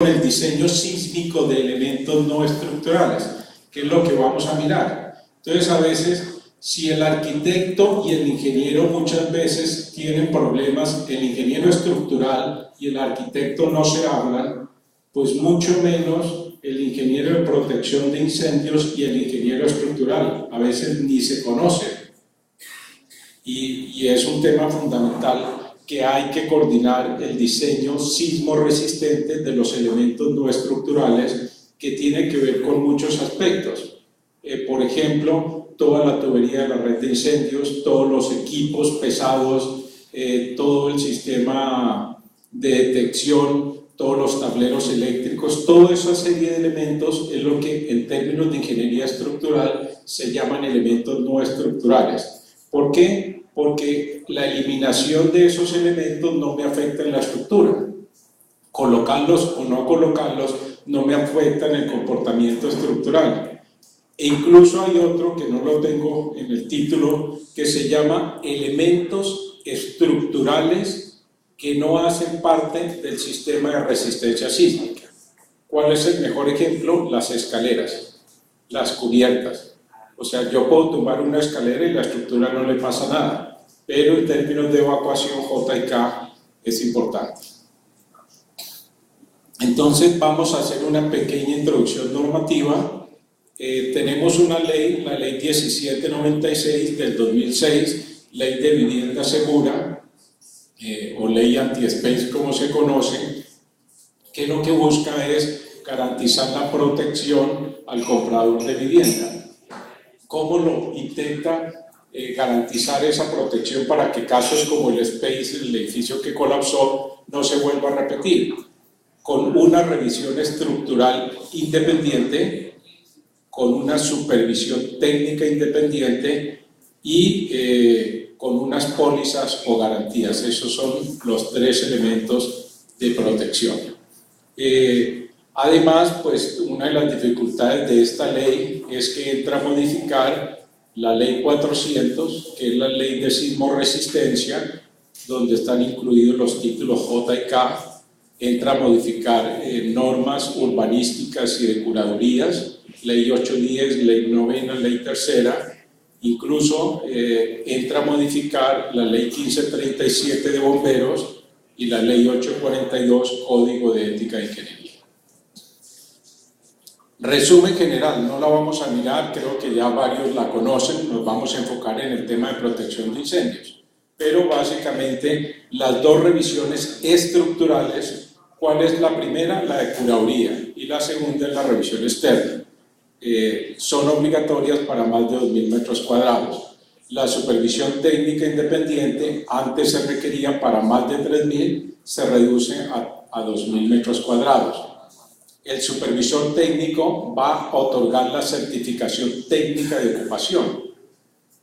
el diseño sísmico de elementos no estructurales, que es lo que vamos a mirar. Entonces, a veces, si el arquitecto y el ingeniero muchas veces tienen problemas, el ingeniero estructural y el arquitecto no se hablan, pues mucho menos el ingeniero de protección de incendios y el ingeniero estructural, a veces ni se conocen. Y es un tema fundamental que hay que coordinar el diseño sismo resistente de los elementos no estructurales, que tiene que ver con muchos aspectos. Por ejemplo, toda la tubería de la red de incendios, todos los equipos pesados, todo el sistema de detección, todos los tableros eléctricos, toda esa serie de elementos es lo que en términos de ingeniería estructural se llaman elementos no estructurales. ¿Por qué? Porque la eliminación de esos elementos no me afecta en la estructura. Colocarlos o no colocarlos no me afecta en el comportamiento estructural. E incluso hay otro que no lo tengo en el título, que se llama elementos estructurales que no hacen parte del sistema de resistencia sísmica. ¿Cuál es el mejor ejemplo? Las escaleras, las cubiertas. O sea, yo puedo tumbar una escalera y la estructura no le pasa nada, pero en términos de evacuación J y K es importante. Entonces vamos a hacer una pequeña introducción normativa. Tenemos una ley, la ley 1796 del 2006, ley de vivienda segura, o ley anti-space como se conoce, que lo que busca es garantizar la protección al comprador de vivienda. ¿Cómo lo intenta garantizar esa protección para que casos como el Space, el edificio que colapsó, no se vuelva a repetir? Con una revisión estructural independiente, con una supervisión técnica independiente y con unas pólizas o garantías. Esos son los tres elementos de protección. Además, pues una de las dificultades de esta ley es que entra a modificar la ley 400, que es la ley de sismo resistencia, donde están incluidos los títulos J y K, entra a modificar normas urbanísticas y de curadurías, ley 810, ley 9, ley 3, incluso entra a modificar la ley 1537 de bomberos y la ley 842, Código de Ética e Ingeniería. Resumen general, no la vamos a mirar, creo que ya varios la conocen, nos vamos a enfocar en el tema de protección de incendios, pero básicamente las dos revisiones estructurales, ¿cuál es la primera? La de curaduría, y la segunda es la revisión externa. Son obligatorias para más de 2.000 metros cuadrados. La supervisión técnica independiente antes se requería para más de 3.000, se reduce a 2.000 metros cuadrados. El supervisor técnico va a otorgar la certificación técnica de ocupación.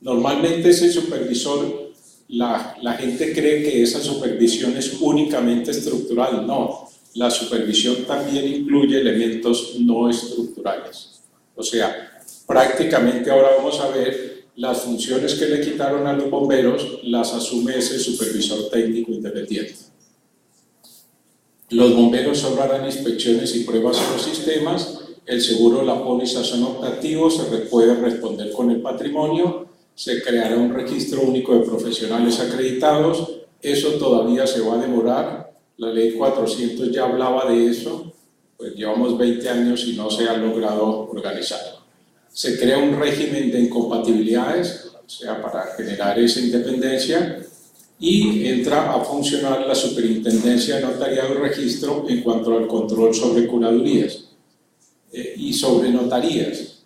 Normalmente ese supervisor, la gente cree que esa supervisión es únicamente estructural. No, la supervisión también incluye elementos no estructurales. O sea, prácticamente ahora vamos a ver las funciones que le quitaron a los bomberos, las asume ese supervisor técnico independiente. Los bomberos solo harán inspecciones y pruebas en los sistemas, el seguro de la póliza son optativos, se puede responder con el patrimonio, se creará un registro único de profesionales acreditados, eso todavía se va a demorar, la ley 400 ya hablaba de eso, pues llevamos 20 años y no se ha logrado organizar. Se crea un régimen de incompatibilidades, o sea, para generar esa independencia, y entra a funcionar la Superintendencia de Notariado y Registro en cuanto al control sobre curadurías y sobre notarías.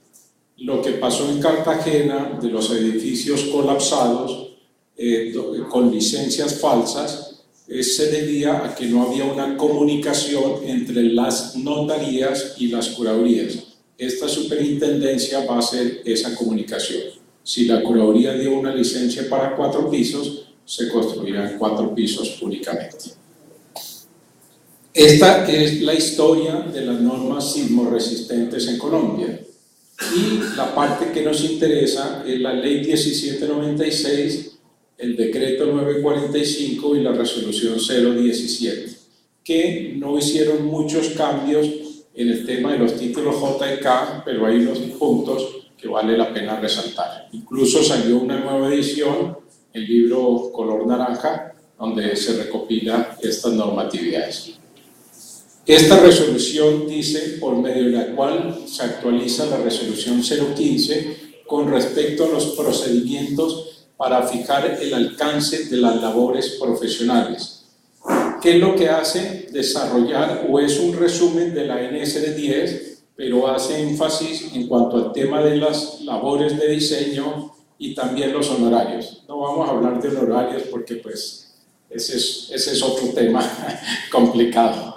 Lo que pasó en Cartagena de los edificios colapsados con licencias falsas se debía a que no había una comunicación entre las notarías y las curadurías. Esta superintendencia va a hacer esa comunicación. Si la curaduría dio una licencia para 4 pisos, se construirán 4 pisos únicamente. Esta es la historia de las normas sismorresistentes en Colombia. Y la parte que nos interesa es la ley 1796, el decreto 945 y la resolución 017, que no hicieron muchos cambios en el tema de los títulos J y K, pero hay unos puntos que vale la pena resaltar. Incluso salió una nueva edición, el libro color naranja, donde se recopila estas normatividades. Esta resolución dice, por medio de la cual se actualiza la resolución 015 con respecto a los procedimientos para fijar el alcance de las labores profesionales. ¿Qué es lo que hace? Desarrollar, o es un resumen de la NSD 10, pero hace énfasis en cuanto al tema de las labores de diseño y también los honorarios. No vamos a hablar de honorarios porque pues ese es otro tema complicado.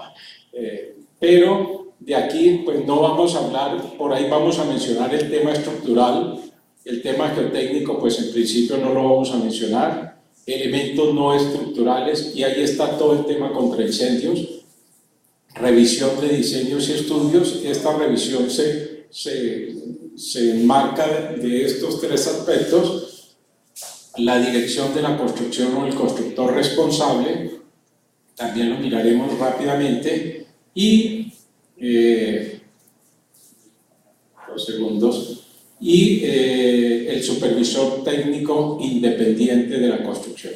Pero de aquí pues no vamos a hablar, por ahí vamos a mencionar el tema estructural, el tema geotécnico pues en principio no lo vamos a mencionar, elementos no estructurales, y ahí está todo el tema contra incendios, revisión de diseños y estudios. Esta revisión se enmarca de estos tres aspectos: la dirección de la construcción o el constructor responsable, también lo miraremos rápidamente, y el supervisor técnico independiente de la construcción.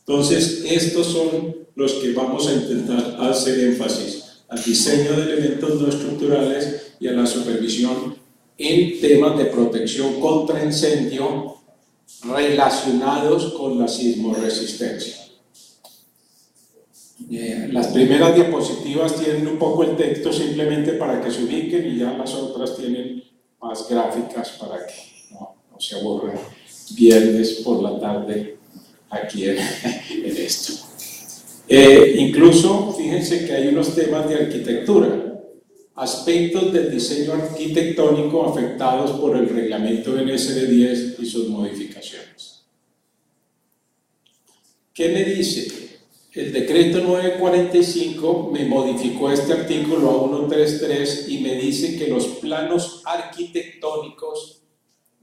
Entonces, estos son los que vamos a intentar hacer énfasis: al diseño de elementos no estructurales y a la supervisión en temas de protección contra incendio relacionados con la sismorresistencia. Las primeras diapositivas tienen un poco el texto simplemente para que se ubiquen, y ya las otras tienen más gráficas para que no se aburran viernes por la tarde aquí en esto. Incluso fíjense que hay unos temas de arquitectura, aspectos del diseño arquitectónico afectados por el reglamento NSD 10 y sus modificaciones. ¿Qué me dice? El decreto 945 me modificó este artículo a 133 y me dice que los planos arquitectónicos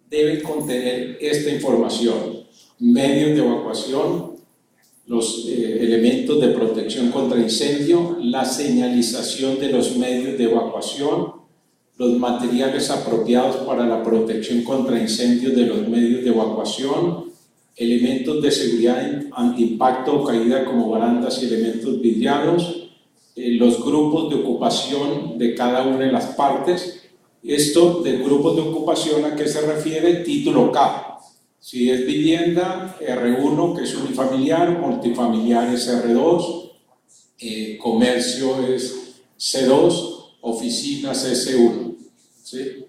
deben contener esta información: medios de evacuación, los elementos de protección contra incendio, la señalización de los medios de evacuación, los materiales apropiados para la protección contra incendios de los medios de evacuación, elementos de seguridad antiimpacto o caída como barandas y elementos vidriados, los grupos de ocupación de cada una de las partes. Esto de grupos de ocupación, ¿a qué se refiere? Título K. Si es vivienda, R1, que es unifamiliar; multifamiliar es R2, comercio es C2, oficinas es C1, ¿sí?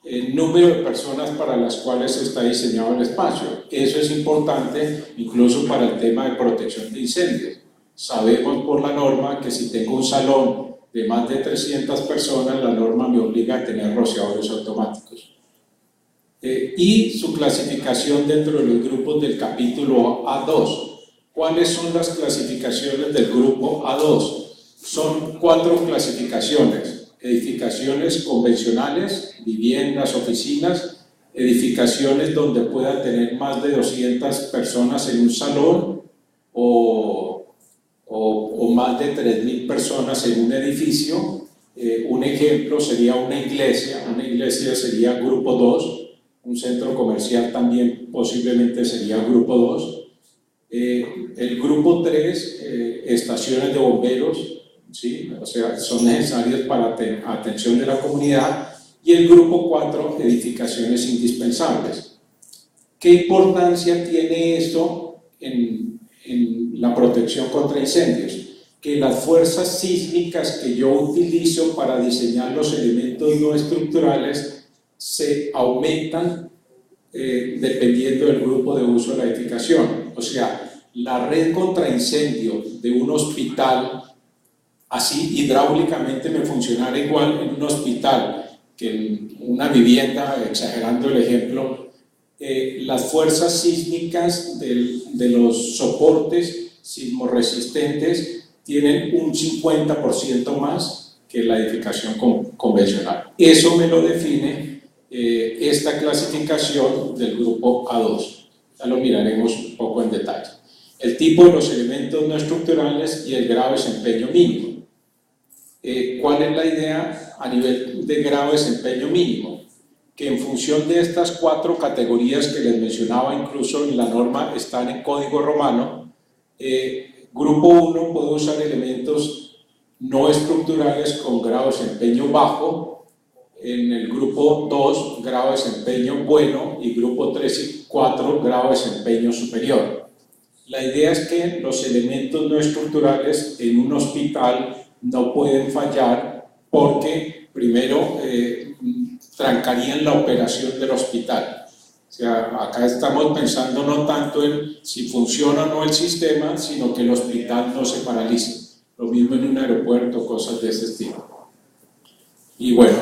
El número de personas para las cuales está diseñado el espacio. Eso es importante incluso para el tema de protección de incendios. Sabemos por la norma que si tengo un salón de más de 300 personas, la norma me obliga a tener rociadores automáticos. Y su clasificación dentro de los grupos del capítulo A2. ¿Cuáles son las clasificaciones del grupo A2? Son 4 clasificaciones: edificaciones convencionales, viviendas, oficinas; edificaciones donde pueda tener más de 200 personas en un salón, o más de 3.000 personas en un edificio. Un ejemplo sería una iglesia sería grupo 2, un centro comercial también posiblemente sería grupo 2. El grupo 3, estaciones de bomberos, ¿sí? O sea, son necesarias para atención de la comunidad. Y el grupo 4, edificaciones indispensables. ¿Qué importancia tiene esto en la protección contra incendios? Que las fuerzas sísmicas que yo utilizo para diseñar los elementos no estructurales se aumentan dependiendo del grupo de uso de la edificación. O sea, la red contra incendio de un hospital, así hidráulicamente me funcionará igual en un hospital que en una vivienda, exagerando el ejemplo. Las fuerzas sísmicas de los soportes sismorresistentes tienen un 50% más que la edificación convencional. Eso me lo define esta clasificación del grupo A2. Ya lo miraremos un poco en detalle. El tipo de los elementos no estructurales y el grado de desempeño mínimo. ¿Cuál es la idea a nivel de grado de desempeño mínimo? Que en función de estas 4 categorías que les mencionaba, incluso en la norma están en código romano, grupo 1 puede usar elementos no estructurales con grado de desempeño bajo, en el grupo 2 grado de desempeño bueno y grupo 3 y 4 grado de desempeño superior. La idea es que los elementos no estructurales en un hospital no pueden fallar porque primero trancarían la operación del hospital. O sea, acá estamos pensando no tanto en si funciona o no el sistema, sino que el hospital no se paralice. Lo mismo en un aeropuerto, cosas de ese estilo. Y bueno,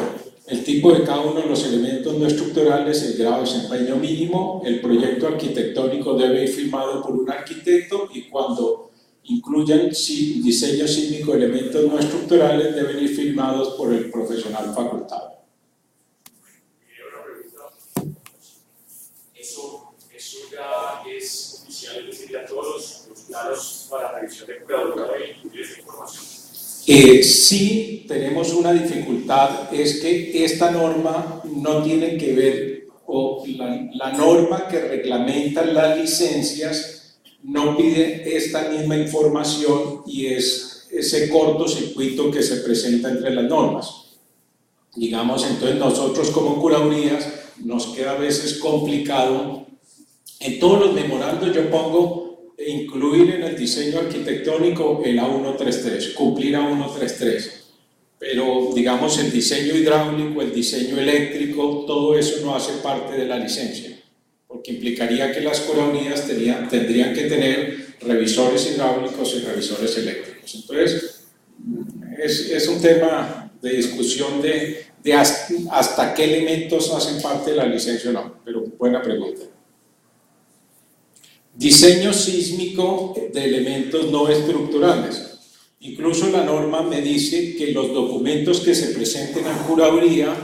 el tipo de cada uno de los elementos no estructurales, el grado de desempeño mínimo, el proyecto arquitectónico debe ir firmado por un arquitecto y cuando incluyan diseño sísmico de elementos no estructurales deben ir firmados por el profesional facultado. Eso ya es oficial, es decir, ya todos los planos para la revisión de curaduría deben incluir esta información. Sí tenemos una dificultad, es que esta norma no tiene que ver, o la norma que reglamenta las licencias no pide esta misma información y es ese cortocircuito que se presenta entre las normas. Digamos, entonces nosotros como curadurías nos queda a veces complicado. En todos los memorandos yo pongo incluir en el diseño arquitectónico el A133, cumplir A133, pero digamos el diseño hidráulico, el diseño eléctrico, todo eso no hace parte de la licencia, porque implicaría que las curadurías tendrían que tener revisores hidráulicos y revisores eléctricos. Entonces, es un tema de discusión de hasta qué elementos hacen parte de la licencia o no, pero buena pregunta. Diseño sísmico de elementos no estructurales. Incluso la norma me dice que los documentos que se presenten a curaduría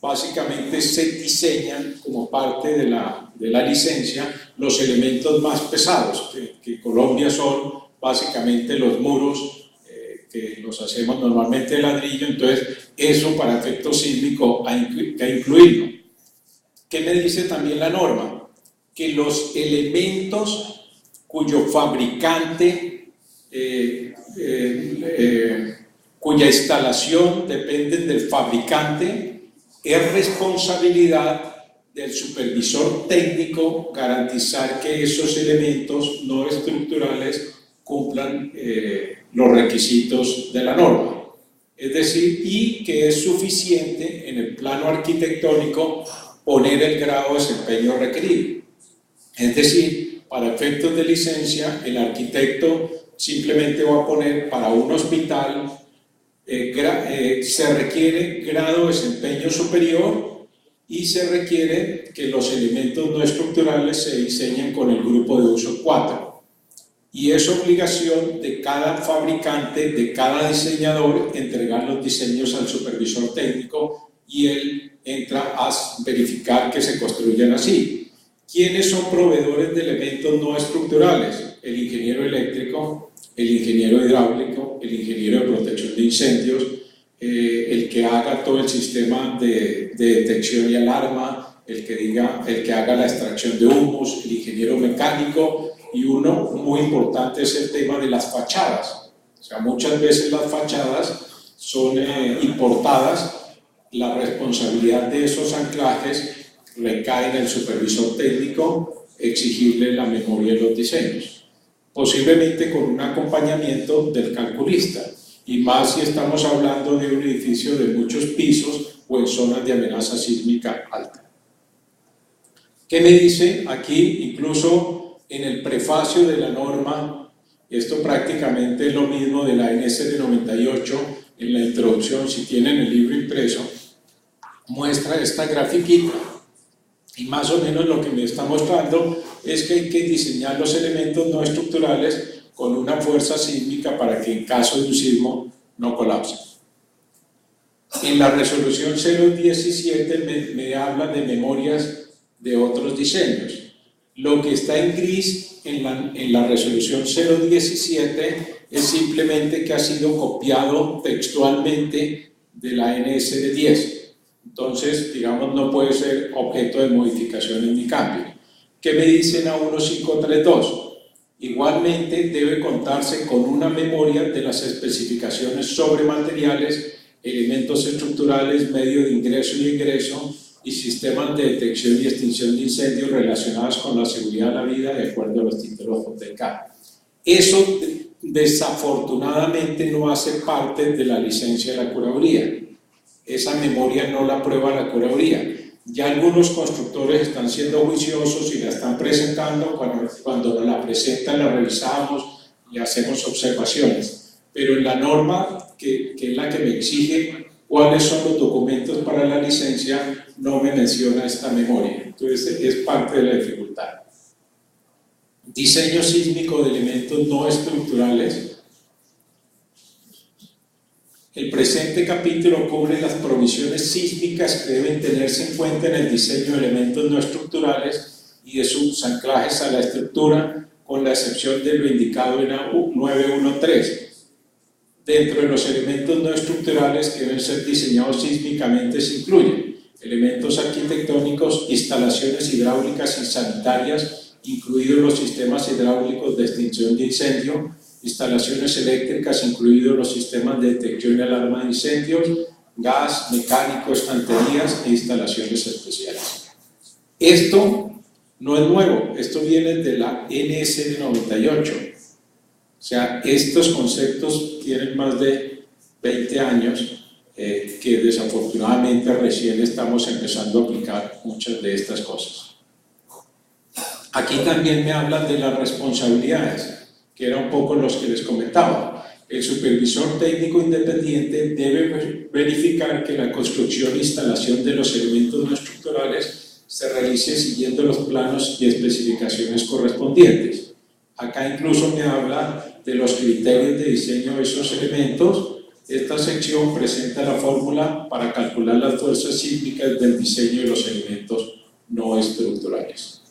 básicamente se diseñan como parte de la licencia los elementos más pesados, que Colombia son básicamente los muros que los hacemos normalmente de ladrillo, entonces eso para efecto sísmico hay que incluirlo. ¿Qué me dice también la norma? Que los elementos cuyo fabricante, cuya instalación dependen del fabricante, es responsabilidad del supervisor técnico garantizar que esos elementos no estructurales cumplan los requisitos de la norma. Es decir, y que es suficiente en el plano arquitectónico poner el grado de desempeño requerido. Es decir, para efectos de licencia, el arquitecto simplemente va a poner para un hospital, se requiere grado de desempeño superior y se requiere que los elementos no estructurales se diseñen con el grupo de uso 4. Y es obligación de cada fabricante, de cada diseñador, entregar los diseños al supervisor técnico y él entra a verificar que se construyan así. ¿Quiénes son proveedores de elementos no estructurales? El ingeniero eléctrico, el ingeniero hidráulico, el ingeniero de protección de incendios, el que haga todo el sistema de detección y alarma, el que haga la extracción de humos, el ingeniero mecánico, y uno muy importante es el tema de las fachadas. O sea, muchas veces las fachadas son importadas, la responsabilidad de esos anclajes recae en el supervisor técnico exigirle la memoria de los diseños, posiblemente con un acompañamiento del calculista, y más si estamos hablando de un edificio de muchos pisos o en zonas de amenaza sísmica alta. ¿Qué me dice aquí? Incluso en el prefacio de la norma, esto prácticamente es lo mismo de la NSD 98, en la introducción, si tienen el libro impreso, muestra esta grafiquita. Y más o menos lo que me está mostrando es que hay que diseñar los elementos no estructurales con una fuerza sísmica para que en caso de un sismo no colapsen. En la resolución 017 me habla de memorias de otros diseños. Lo que está en gris en la resolución 017 es simplemente que ha sido copiado textualmente de la NSD 10. Entonces, digamos, no puede ser objeto de modificaciones ni cambio. ¿Qué me dicen a 1532? Igualmente debe contarse con una memoria de las especificaciones sobre materiales, elementos estructurales, medio de ingreso y egreso y sistemas de detección y extinción de incendios relacionados con la seguridad de la vida de acuerdo a los títulos JK. Eso desafortunadamente no hace parte de la licencia de la curaduría. Esa memoria no la aprueba la curaduría. Ya algunos constructores están siendo juiciosos y la están presentando. Cuando nos la presentan, la revisamos y hacemos observaciones. Pero en la norma, que es la que me exige cuáles son los documentos para la licencia, no me menciona esta memoria. Entonces, es parte de la dificultad. Diseño sísmico de elementos no estructurales. El presente capítulo cubre las provisiones sísmicas que deben tenerse en cuenta en el diseño de elementos no estructurales y de sus anclajes a la estructura, con la excepción de lo indicado en 913. Dentro de los elementos no estructurales que deben ser diseñados sísmicamente se incluyen elementos arquitectónicos, instalaciones hidráulicas y sanitarias, incluidos los sistemas hidráulicos de extinción de incendio, instalaciones eléctricas, incluidos los sistemas de detección y alarma de incendios, gas, mecánico, estanterías e instalaciones especiales. Esto no es nuevo, esto viene de la NSD 98. O sea, estos conceptos tienen más de 20 años que desafortunadamente recién estamos empezando a aplicar muchas de estas cosas. Aquí también me hablan de las responsabilidades, que eran un poco los que les comentaba. El supervisor técnico independiente debe verificar que la construcción e instalación de los elementos no estructurales se realice siguiendo los planos y especificaciones correspondientes. Acá incluso me habla de los criterios de diseño de esos elementos. Esta sección presenta la fórmula para calcular las fuerzas sísmicas del diseño de los elementos no estructurales.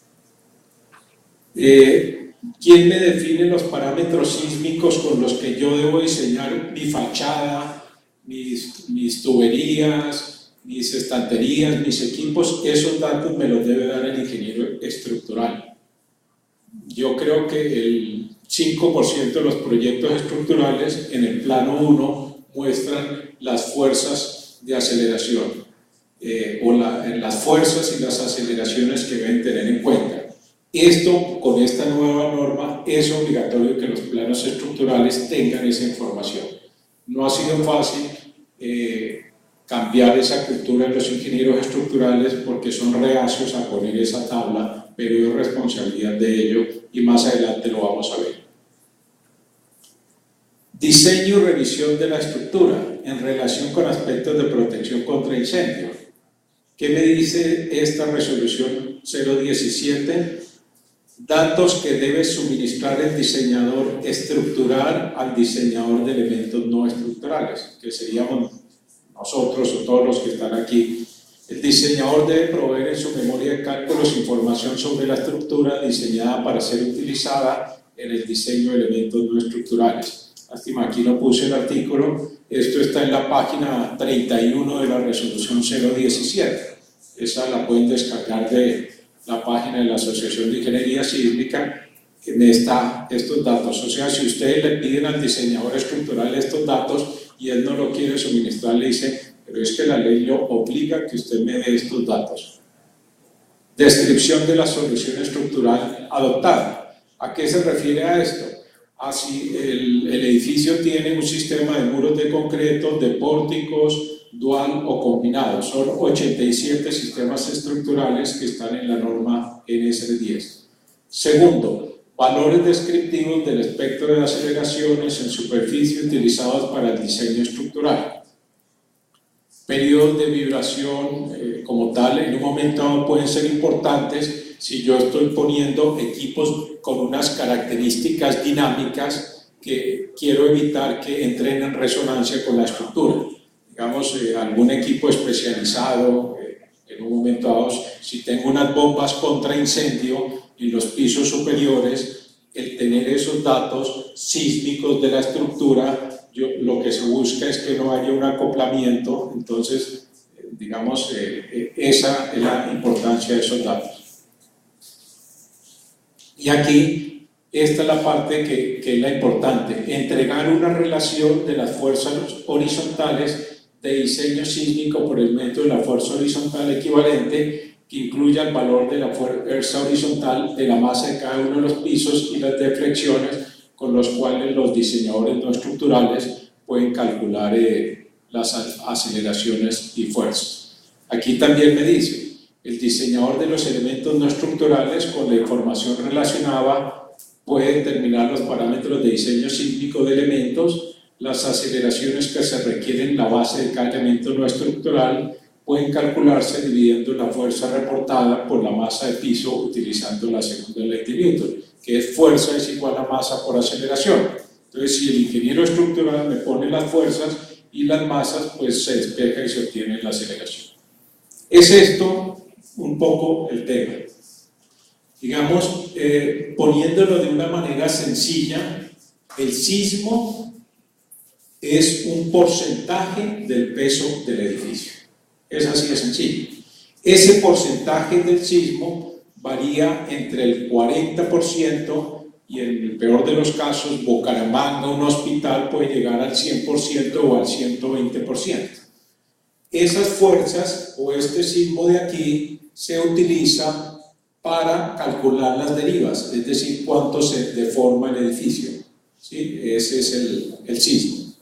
¿Quién me define los parámetros sísmicos con los que yo debo diseñar mi fachada, mis tuberías, mis estanterías, mis equipos? Esos datos me los debe dar el ingeniero estructural. Yo creo que el 5% de los proyectos estructurales en el plano 1 muestran las fuerzas de aceleración las fuerzas y las aceleraciones que deben tener en cuenta. Esto, con esta nueva norma, es obligatorio que los planos estructurales tengan esa información. No ha sido fácil cambiar esa cultura en los ingenieros estructurales porque son reacios a poner esa tabla, pero es responsabilidad de ellos y más adelante lo vamos a ver. Diseño y revisión de la estructura en relación con aspectos de protección contra incendio. ¿Qué me dice esta resolución 017? Datos que debe suministrar el diseñador estructural al diseñador de elementos no estructurales, que seríamos nosotros o todos los que están aquí. El diseñador debe proveer en su memoria de cálculos información sobre la estructura diseñada para ser utilizada en el diseño de elementos no estructurales. Lástima, aquí no puse el artículo. Esto está en la página 31 de la resolución 017. Esa la pueden descargar de la página de la Asociación de Ingeniería Sísmica, que está estos datos. O sea, si ustedes le piden al diseñador estructural estos datos y él no lo quiere suministrar, le dice, pero es que la ley lo obliga a que usted me dé estos datos. Descripción de la solución estructural adoptada. ¿A qué se refiere a esto? Así, el edificio tiene un sistema de muros de concreto, de pórticos, dual o combinado. Son 87 sistemas estructurales que están en la norma NSD 10. Segundo, valores descriptivos del espectro de aceleraciones en superficie utilizados para el diseño estructural. Periodos de vibración como tal, en un momento dado pueden ser importantes si yo estoy poniendo equipos con unas características dinámicas que quiero evitar que entren en resonancia con la estructura. Digamos, algún equipo especializado, en un momento dado, si tengo unas bombas contra incendio, en los pisos superiores, el tener esos datos sísmicos de la estructura, lo que se busca es que no haya un acoplamiento. Entonces, digamos, esa es la importancia de esos datos. Y aquí, esta es la parte que es la importante: entregar una relación de las fuerzas horizontales de diseño sísmico por el método de la fuerza horizontal equivalente, que incluya el valor de la fuerza horizontal de la masa de cada uno de los pisos y las deflexiones, con los cuales los diseñadores no estructurales pueden calcular las aceleraciones y fuerzas. Aquí también me dice: el diseñador de los elementos no estructurales, con la información relacionada, puede determinar los parámetros de diseño sísmico de elementos, las aceleraciones que se requieren en la base de cada elemento no estructural pueden calcularse dividiendo la fuerza reportada por la masa de piso utilizando la segunda ley de Newton, que es fuerza es igual a masa por aceleración. Entonces, si el ingeniero estructural me pone las fuerzas y las masas, pues se despeja y se obtiene la aceleración. Es esto un poco el tema. Digamos, poniéndolo de una manera sencilla, el sismo es un porcentaje del peso del edificio. Es así de sencillo. Ese porcentaje del sismo varía entre el 40% y, en el peor de los casos, Bucaramanga, un hospital, puede llegar al 100% o al 120%. Esas fuerzas o este sismo de aquí se utiliza para calcular las derivas, es decir, cuánto se deforma el edificio. ¿Sí? Ese es el sismo.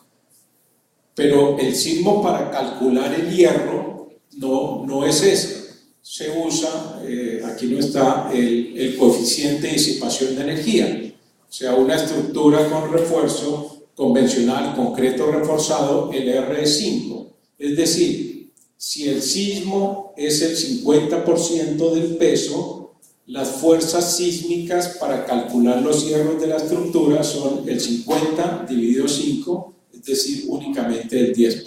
Pero el sismo para calcular el hierro no es ese. Se usa, aquí no está, el coeficiente de disipación de energía. O sea, una estructura con refuerzo convencional, concreto reforzado, el R es 5. Es decir, si el sismo es el 50% del peso, las fuerzas sísmicas para calcular los hierros de la estructura son el 50 dividido 5, es decir, únicamente el 10%.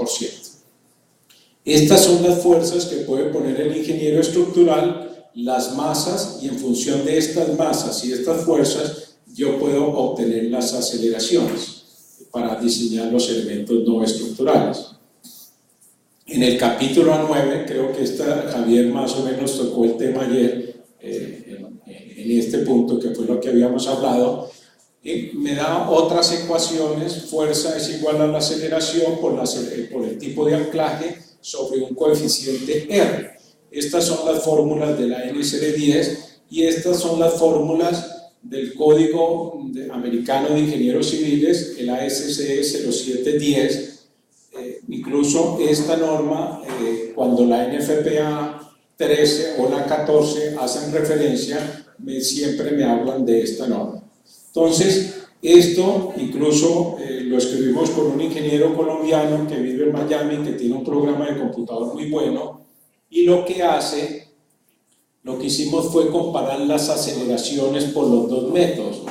Estas son las fuerzas que puede poner el ingeniero estructural, las masas, y en función de estas masas y estas fuerzas yo puedo obtener las aceleraciones para diseñar los elementos no estructurales. En el capítulo 9, creo que Javier más o menos tocó el tema ayer, en este punto, que fue lo que habíamos hablado, me da otras ecuaciones. Fuerza es igual a la aceleración por el tipo de anclaje sobre un coeficiente R. Estas son las fórmulas de la NSR10 y estas son las fórmulas del Código Americano de Ingenieros Civiles, el ASCE 0710. Incluso esta norma, cuando la NFPA 13 o la 14 hacen referencia, siempre me hablan de esta norma. Entonces, esto incluso lo escribimos con un ingeniero colombiano que vive en Miami, que tiene un programa de computador muy bueno, y lo que hicimos fue comparar las aceleraciones por los dos métodos,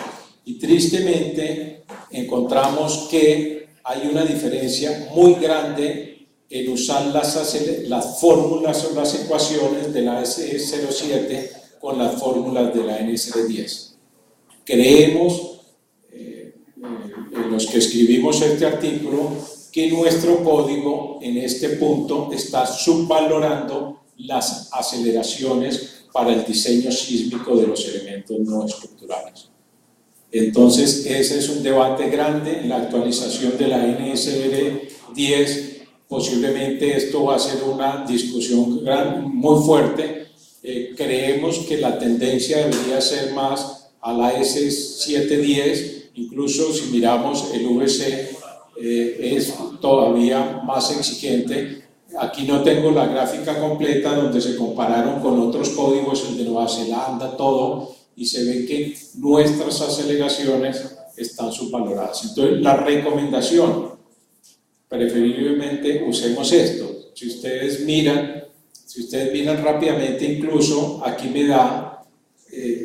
y tristemente encontramos que hay una diferencia muy grande en usar las fórmulas o las ecuaciones de la SE07 con las fórmulas de la NSR10. Creemos, en los que escribimos este artículo, que nuestro código en este punto está subvalorando las aceleraciones para el diseño sísmico de los elementos no estructurales. Entonces, ese es un debate grande en la actualización de la NSR 10. Posiblemente esto va a ser una discusión muy fuerte. Creemos que la tendencia debería ser más a la S710, incluso si miramos el VC es todavía más exigente. Aquí no tengo la gráfica completa donde se compararon con otros códigos, el de Nueva Zelanda, todo, y se ve que nuestras aceleraciones están subvaloradas. Entonces, la recomendación, preferiblemente usemos esto. Si ustedes miran rápidamente, incluso aquí me da,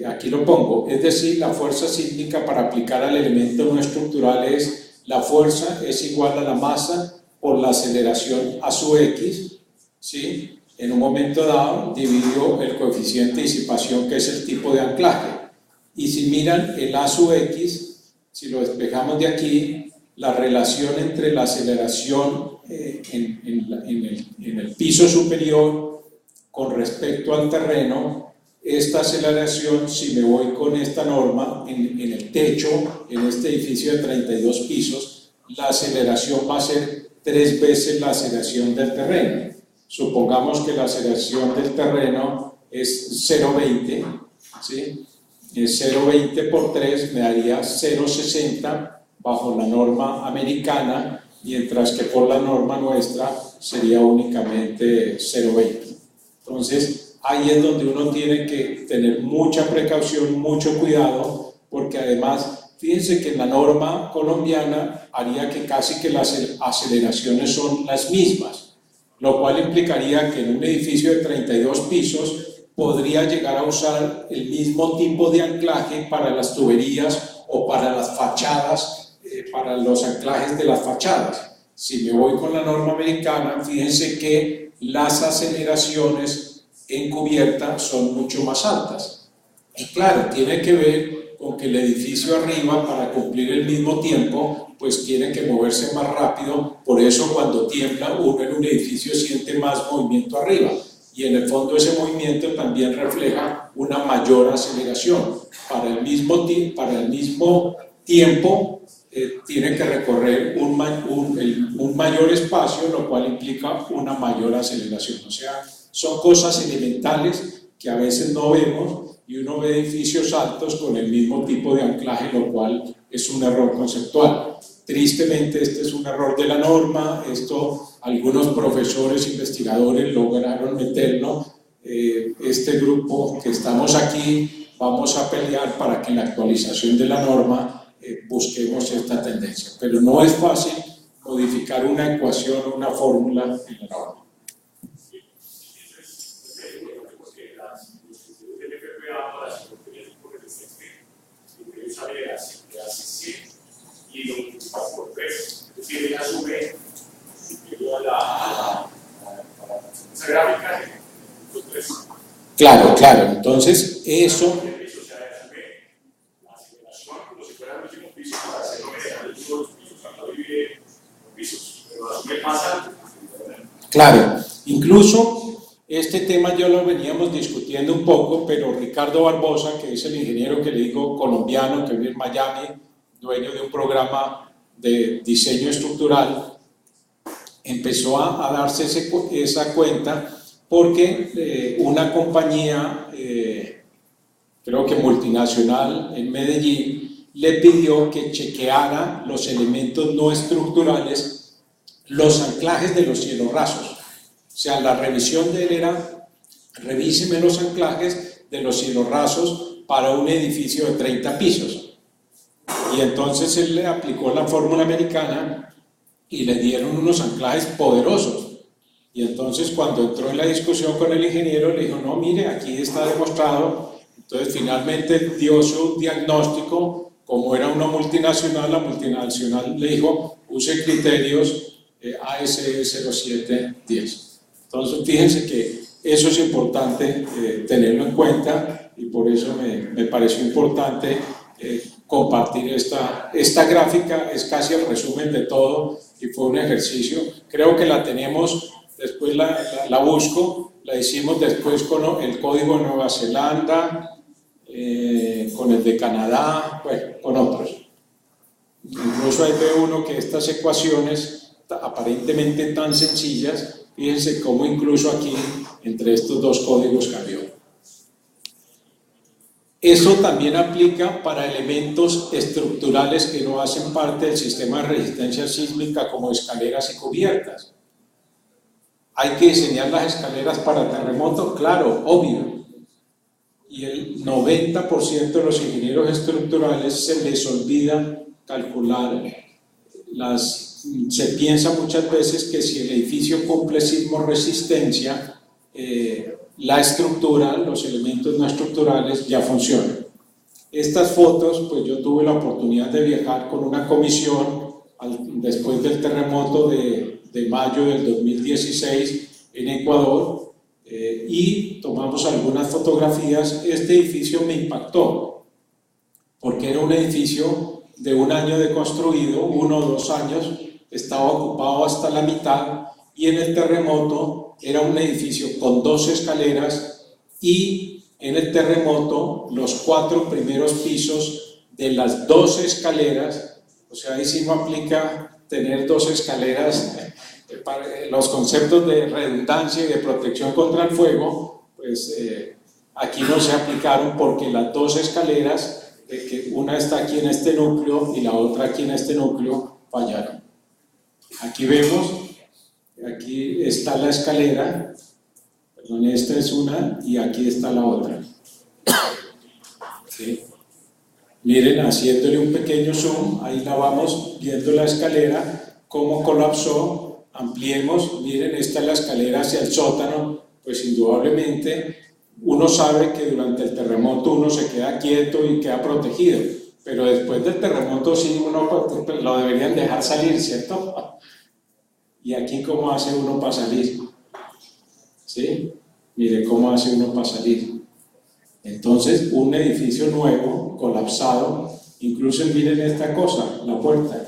aquí lo pongo, es decir, la fuerza sísmica para aplicar al elemento no estructural es, la fuerza es igual a la masa por la aceleración a su x, ¿sí? En un momento dado dividió el coeficiente de disipación, que es el tipo de anclaje. Y si miran el A sub X, si lo despejamos de aquí, la relación entre la aceleración en el piso superior con respecto al terreno, esta aceleración, si me voy con esta norma, en el techo, en este edificio de 32 pisos, la aceleración va a ser 3 veces la aceleración del terreno. Supongamos que la aceleración del terreno es 0,20, ¿sí? 0,20 por 3 me daría 0,60 bajo la norma americana, mientras que por la norma nuestra sería únicamente 0,20. Entonces, ahí es donde uno tiene que tener mucha precaución, mucho cuidado, porque además, fíjense que en la norma colombiana haría que casi que las aceleraciones son las mismas, lo cual implicaría que en un edificio de 32 pisos podría llegar a usar el mismo tipo de anclaje para las tuberías o para las fachadas, para los anclajes de las fachadas. Si me voy con la norma americana, fíjense que las aceleraciones en cubierta son mucho más altas. Y claro, tiene que ver con que el edificio arriba, para cumplir el mismo tiempo, pues tiene que moverse más rápido. Por eso cuando tiembla, uno en un edificio siente más movimiento arriba. Y en el fondo ese movimiento también refleja una mayor aceleración. Para el mismo tiempo tiene que recorrer un mayor espacio, lo cual implica una mayor aceleración. O sea, son cosas elementales que a veces no vemos y uno ve edificios altos con el mismo tipo de anclaje, lo cual es un error conceptual. Tristemente, este es un error de la norma. Esto algunos profesores investigadores lograron meterlo. Este grupo que estamos aquí vamos a pelear para que en la actualización de la norma busquemos esta tendencia, pero no es fácil modificar una ecuación o una fórmula en la norma. Y lo multiplicas por 3, es decir, ella sube a esa gráfica por 3. Claro, claro, entonces eso... O sea, sube la aceleración como si fuera el último piso para hacer los pisos, para vivir los pisos, pero a sube más alto. Claro, incluso este tema yo lo veníamos discutiendo un poco, pero Ricardo Barbosa, que es el ingeniero que le digo colombiano, que vive en Miami, dueño de un programa de diseño estructural, empezó a darse esa cuenta porque una compañía, creo que multinacional en Medellín, le pidió que chequeara los elementos no estructurales, los anclajes de los cielos rasos. O sea, la revisión de él era, revíseme los anclajes de los cielos rasos para un edificio de 30 pisos. Y entonces él le aplicó la fórmula americana y le dieron unos anclajes poderosos. Y entonces cuando entró en la discusión con el ingeniero, le dijo, no, mire, aquí está demostrado. Entonces finalmente dio su diagnóstico. Como era una multinacional, la multinacional le dijo, use criterios ASE 0710. Entonces fíjense que eso es importante tenerlo en cuenta, y por eso me pareció importante compartir esta gráfica. Es casi el resumen de todo y fue un ejercicio. Creo que la tenemos, después la busco, la hicimos después con el código de Nueva Zelanda, con el de Canadá, bueno, con otros. Incluso ahí ve uno que estas ecuaciones aparentemente tan sencillas, fíjense cómo incluso aquí entre estos dos códigos cambió. Eso también aplica para elementos estructurales que no hacen parte del sistema de resistencia sísmica, como escaleras y cubiertas. ¿Hay que diseñar las escaleras para terremotos? Claro, obvio. Y el 90% de los ingenieros estructurales se les olvida calcular. Se piensa muchas veces que si el edificio cumple sismorresistencia, la estructura, los elementos no estructurales ya funcionan. Estas fotos, pues yo tuve la oportunidad de viajar con una comisión después del terremoto de mayo del 2016 en Ecuador, y tomamos algunas fotografías. Este edificio me impactó. porque era un edificio de 1 año de construido, 1 o 2 años, estaba ocupado hasta la mitad, y en el terremoto era un edificio con 2 escaleras, y en el terremoto los 4 primeros pisos de las 2 escaleras, o sea, ahí sí no aplica tener 2 escaleras, para los conceptos de redundancia y de protección contra el fuego, pues aquí no se aplicaron, porque las 2 escaleras, que una está aquí en este núcleo y la otra aquí en este núcleo, fallaron. Aquí vemos, aquí está la escalera, perdón, esta es una y aquí está la otra. ¿Sí? Miren, haciéndole un pequeño zoom, ahí la vamos viendo la escalera, cómo colapsó. Ampliemos, miren, esta es la escalera hacia el sótano, pues indudablemente uno sabe que durante el terremoto uno se queda quieto y queda protegido, pero después del terremoto sí uno lo deberían dejar salir, ¿cierto? Y aquí cómo hace uno para salir, ¿sí? Mire cómo hace uno para salir. Entonces, un edificio nuevo, colapsado, incluso miren esta cosa, la puerta,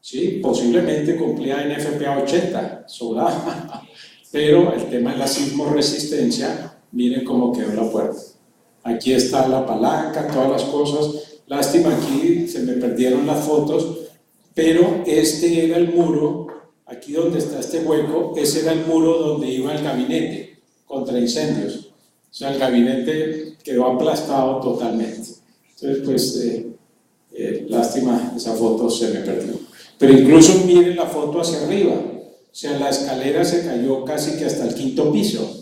¿sí? Posiblemente cumplía NFPA 80, sobrada, pero el tema de la sismoresistencia, miren cómo quedó la puerta. Aquí está la palanca, todas las cosas. Lástima, aquí se me perdieron las fotos, pero este era el muro, aquí donde está este hueco, ese era el muro donde iba el gabinete contra incendios. O sea, el gabinete quedó aplastado totalmente. Entonces, pues, lástima, esa foto se me perdió. Pero incluso miren la foto hacia arriba. O sea, la escalera se cayó casi que hasta el 5.º piso.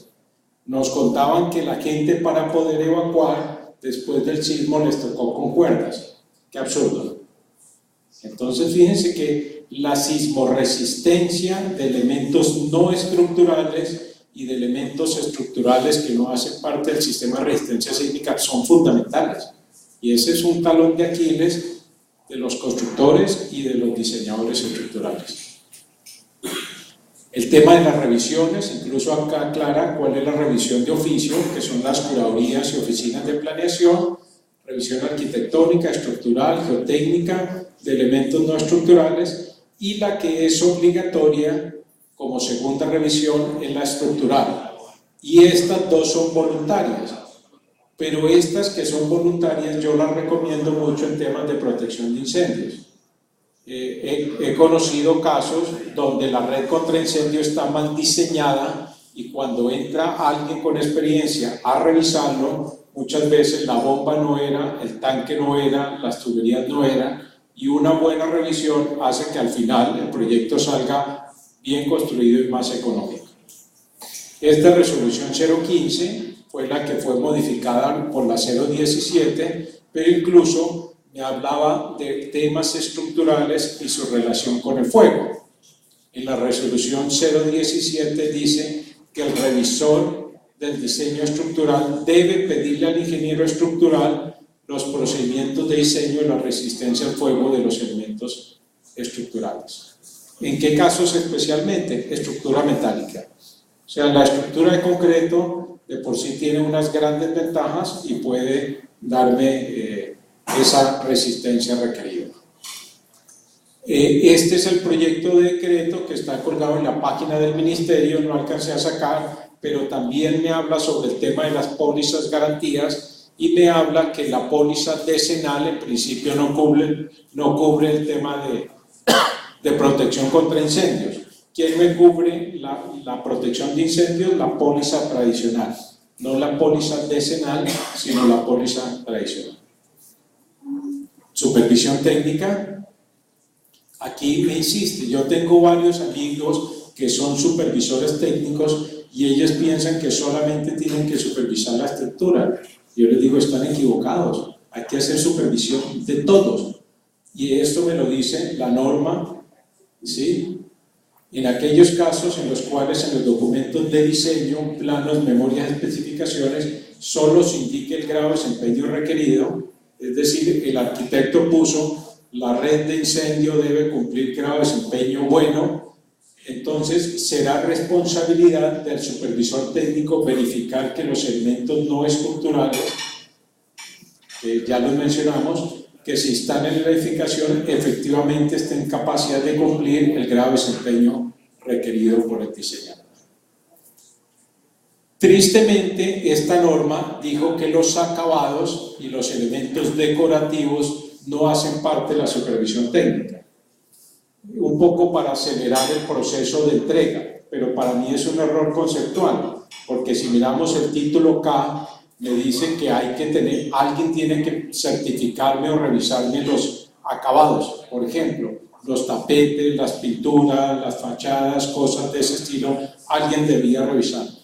Nos contaban que la gente, para poder evacuar después del sismo, les tocó con cuerdas. ¡Qué absurdo! Entonces, fíjense que la sismoresistencia de elementos no estructurales y de elementos estructurales que no hacen parte del sistema de resistencia sísmica son fundamentales. Y ese es un talón de Aquiles de los constructores y de los diseñadores estructurales. El tema de las revisiones, incluso acá aclara cuál es la revisión de oficio, que son las curadurías y oficinas de planeación, revisión arquitectónica, estructural, geotécnica, de elementos no estructurales, y la que es obligatoria como segunda revisión es la estructural. Y estas 2 son voluntarias, pero estas que son voluntarias yo las recomiendo mucho en temas de protección de incendios. He conocido casos donde la red contra incendio está mal diseñada, y cuando entra alguien con experiencia a revisarlo, muchas veces la bomba no era, el tanque no era, las tuberías no eran, y una buena revisión hace que al final el proyecto salga bien construido y más económico. Esta resolución 015 fue la que fue modificada por la 017, pero incluso me hablaba de temas estructurales y su relación con el fuego. En la resolución 017 dice que el revisor del diseño estructural debe pedirle al ingeniero estructural los procedimientos de diseño de la resistencia al fuego de los elementos estructurales. ¿En qué casos especialmente? Estructura metálica. O sea, la estructura de concreto de por sí tiene unas grandes ventajas y puede darme esa resistencia requerida. Este es el proyecto de decreto que está colgado en la página del ministerio, no alcancé a sacar, pero también me habla sobre el tema de las pólizas garantías, y me habla que la póliza decenal en principio no cubre el tema de protección contra incendios. ¿Quién me cubre la protección de incendios? La póliza tradicional, no la póliza decenal, sino la póliza tradicional. Supervisión técnica. Aquí me insiste, yo tengo varios amigos que son supervisores técnicos y ellos piensan que solamente tienen que supervisar la estructura. Yo les digo, están equivocados, hay que hacer supervisión de todos. Y esto me lo dice la norma, ¿sí? En aquellos casos en los cuales en los documentos de diseño, planos, memorias, especificaciones, solo se indique el grado de desempeño requerido, es decir, el arquitecto puso la red de incendio debe cumplir grado de desempeño bueno, entonces será responsabilidad del supervisor técnico verificar que los elementos no estructurales que ya los mencionamos, que se instalen en la edificación efectivamente estén en capacidad de cumplir el grado de desempeño requerido por el diseñador. Tristemente, esta norma dijo que los acabados y los elementos decorativos no hacen parte de la supervisión técnica, un poco para acelerar el proceso de entrega, pero para mí es un error conceptual, porque si miramos el título K, me dice que hay que tener, alguien tiene que certificarme o revisarme los acabados, por ejemplo, los tapetes, las pinturas, las fachadas, cosas de ese estilo, alguien debía revisarlas.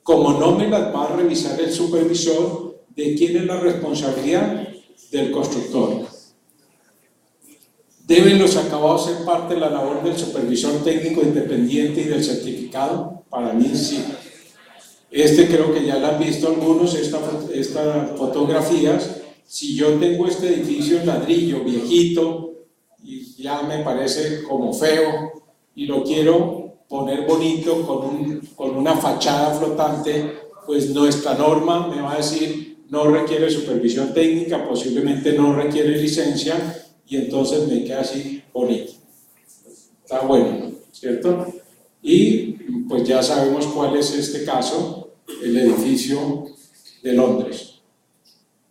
Como no me las va a revisar el supervisor, ¿de quién es la responsabilidad? Del constructor. ¿Deben los acabados ser parte de la labor del supervisor técnico independiente y del certificado? Para mí sí. Creo que ya la han visto algunos, estas fotografías. Si yo tengo este edificio en ladrillo viejito y ya me parece como feo y lo quiero poner bonito con una fachada flotante, pues nuestra norma me va a decir no requiere supervisión técnica, posiblemente no requiere licencia, y entonces me queda así bonito. Está bueno, ¿cierto? Y pues ya sabemos cuál es este caso, el edificio de Londres.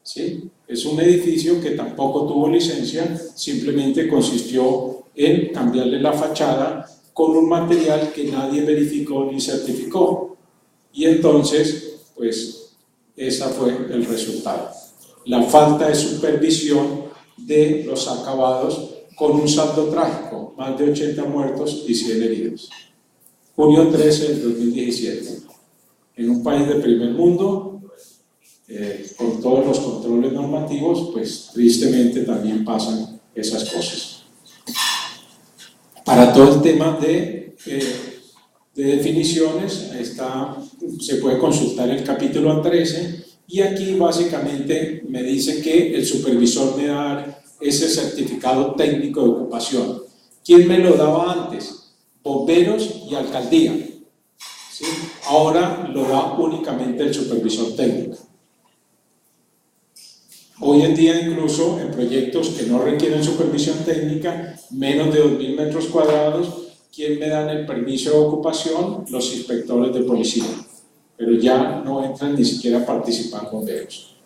¿Sí? Es un edificio que tampoco tuvo licencia, simplemente consistió en cambiarle la fachada con un material que nadie verificó ni certificó. Y entonces, pues, ese fue el resultado. La falta de supervisión de los acabados con un saldo trágico, más de 80 muertos y 100 heridos. Junio 13 del 2017. En un país de primer mundo, con todos los controles normativos, pues tristemente también pasan esas cosas. Para todo el tema de definiciones, se puede consultar el capítulo 13, y aquí básicamente me dice que el supervisor me da ese certificado técnico de ocupación. ¿Quién me lo daba antes? Bomberos y alcaldía. ¿Sí? Ahora lo da únicamente el supervisor técnico. Hoy en día, incluso en proyectos que no requieren supervisión técnica, menos de 2.000 metros cuadrados, ¿quién me dan el permiso de ocupación? Los inspectores de policía. Pero ya no entran ni siquiera a participar bomberos.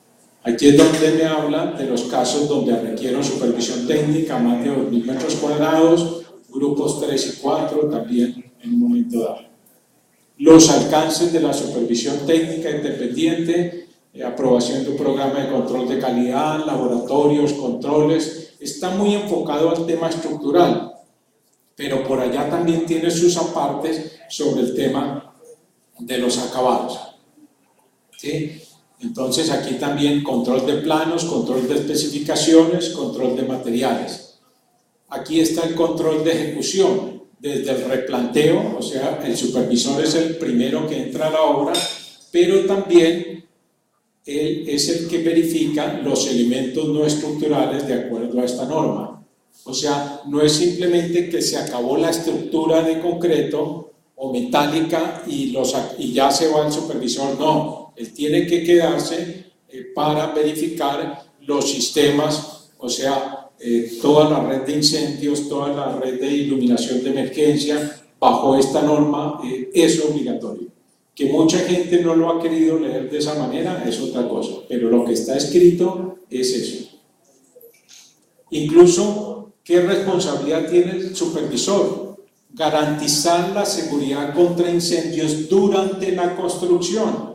Aquí es donde me hablan de los casos donde requieren supervisión técnica, más de 2.000 metros cuadrados, grupos 3 y 4 también en un momento dado. Los alcances de la supervisión técnica independiente, aprobación de un programa de control de calidad, laboratorios, controles, está muy enfocado al tema estructural, pero por allá también tiene sus apartes sobre el tema de los acabados. ¿Sí? Entonces aquí también control de planos, control de especificaciones, control de materiales. Aquí está el control de ejecución, desde el replanteo, o sea, el supervisor es el primero que entra a la obra, pero también él es el que verifica los elementos no estructurales de acuerdo a esta norma. O sea, no es simplemente que se acabó la estructura de concreto o metálica y ya se va el supervisor, no, él tiene que quedarse para verificar los sistemas, o sea, toda la red de incendios, toda la red de iluminación de emergencia, bajo esta norma es obligatorio. Que mucha gente no lo ha querido leer de esa manera es otra cosa, pero lo que está escrito es eso. Incluso, ¿qué responsabilidad tiene el supervisor? Garantizar la seguridad contra incendios durante la construcción,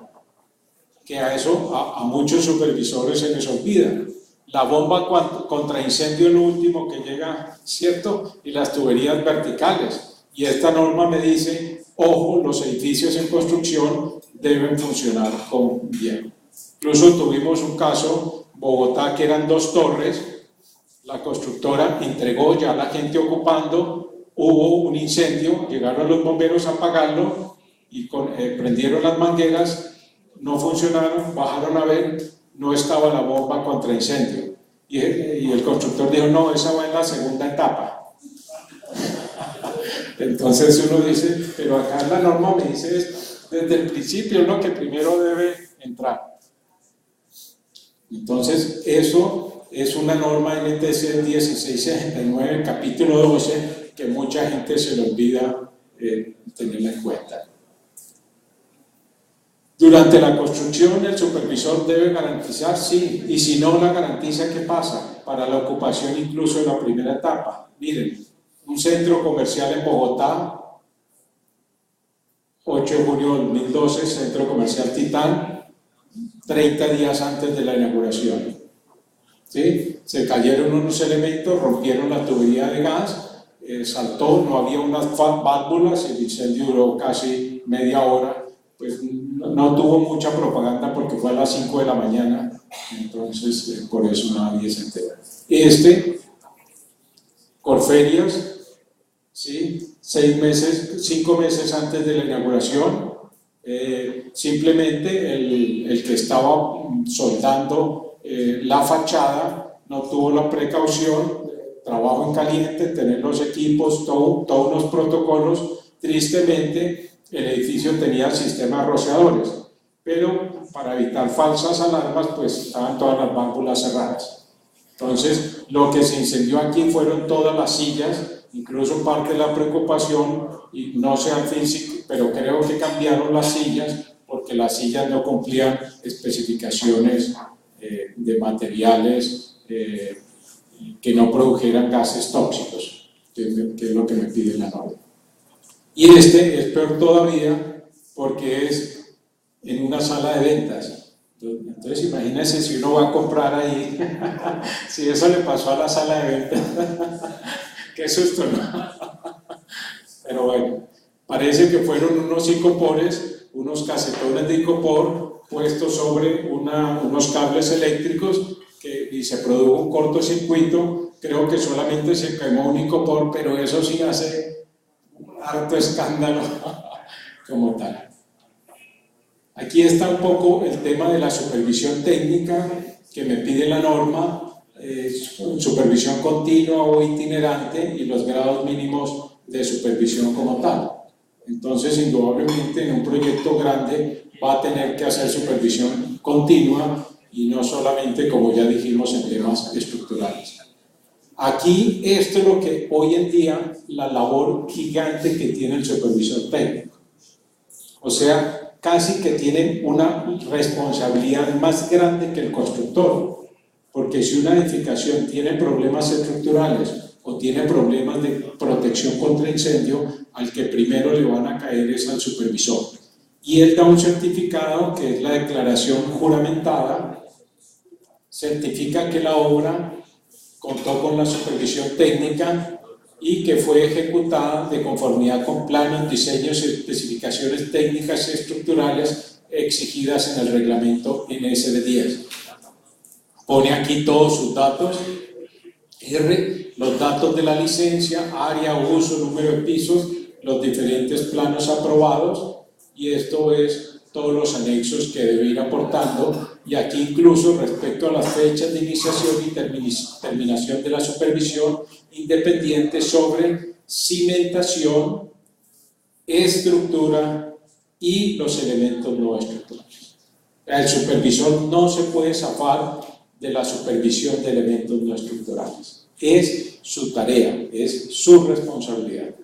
que a eso a muchos supervisores se les olvida. La bomba contra incendio es lo último que llega, ¿cierto? Y las tuberías verticales. Y esta norma me dice, ojo, los edificios en construcción deben funcionar con bien. Incluso tuvimos un caso, Bogotá, que eran 2 torres, la constructora entregó ya a la gente ocupando, hubo un incendio, llegaron los bomberos a apagarlo y prendieron las mangueras, no funcionaron, bajaron a ver, no estaba la bomba contra incendio. Y el constructor dijo, no, esa va en la segunda etapa. Entonces uno dice, pero acá la norma me dice desde el principio, ¿no?, que primero debe entrar. Entonces, eso es una norma NTC 1669, capítulo 12, que mucha gente se le olvida tenerla en cuenta. Durante la construcción, el supervisor debe garantizar, sí, y si no la garantiza, ¿qué pasa? Para la ocupación incluso de la primera etapa. Miren, un centro comercial en Bogotá, 8 de junio de 2012, Centro Comercial Titán, 30 días antes de la inauguración. ¿Sí? Se cayeron unos elementos, rompieron la tubería de gas, saltó, no había unas válvulas, el incendio duró casi media hora. Pues no tuvo mucha propaganda porque fue a las 5 de la mañana, entonces por eso nadie se entera. Corferias, ¿sí? 5 meses antes de la inauguración, simplemente el que estaba soldando la fachada no tuvo la precaución, trabajo en caliente, tener los equipos, todos los protocolos. Tristemente, el edificio tenía sistemas rociadores, pero para evitar falsas alarmas, pues estaban todas las válvulas cerradas. Entonces, lo que se incendió aquí fueron todas las sillas, incluso parte de la preocupación, y no sé al fin si, pero creo que cambiaron las sillas, porque las sillas no cumplían especificaciones de materiales que no produjeran gases tóxicos, que es lo que me pide la norma. Y este es peor todavía porque es en una sala de ventas. Entonces imagínense si uno va a comprar ahí, si eso le pasó a la sala de ventas, qué susto, ¿no? Pero bueno, parece que fueron unos icopores, unos casetones de icopor puestos sobre unos cables eléctricos y se produjo un cortocircuito. Creo que solamente se quemó un icopor, pero eso sí hace harto escándalo como tal. Aquí está un poco el tema de la supervisión técnica que me pide la norma, supervisión continua o itinerante y los grados mínimos de supervisión como tal. Entonces, indudablemente, en un proyecto grande va a tener que hacer supervisión continua y no solamente, como ya dijimos, en temas estructurales. Aquí, esto es lo que hoy en día, la labor gigante que tiene el supervisor técnico. O sea, casi que tiene una responsabilidad más grande que el constructor, porque si una edificación tiene problemas estructurales o tiene problemas de protección contra incendio, al que primero le van a caer es al supervisor. Y él da un certificado que es la declaración juramentada, certifica que la obra contó con la supervisión técnica y que fue ejecutada de conformidad con planos, diseños y especificaciones técnicas y estructurales exigidas en el reglamento NSD10. Pone aquí todos sus datos, los datos de la licencia, área, uso, número de pisos, los diferentes planos aprobados, y esto es todos los anexos que debe ir aportando, y aquí incluso respecto a las fechas de iniciación y terminación de la supervisión independiente sobre cimentación, estructura y los elementos no estructurales. El supervisor no se puede zafar de la supervisión de elementos no estructurales. Es su tarea, es su responsabilidad.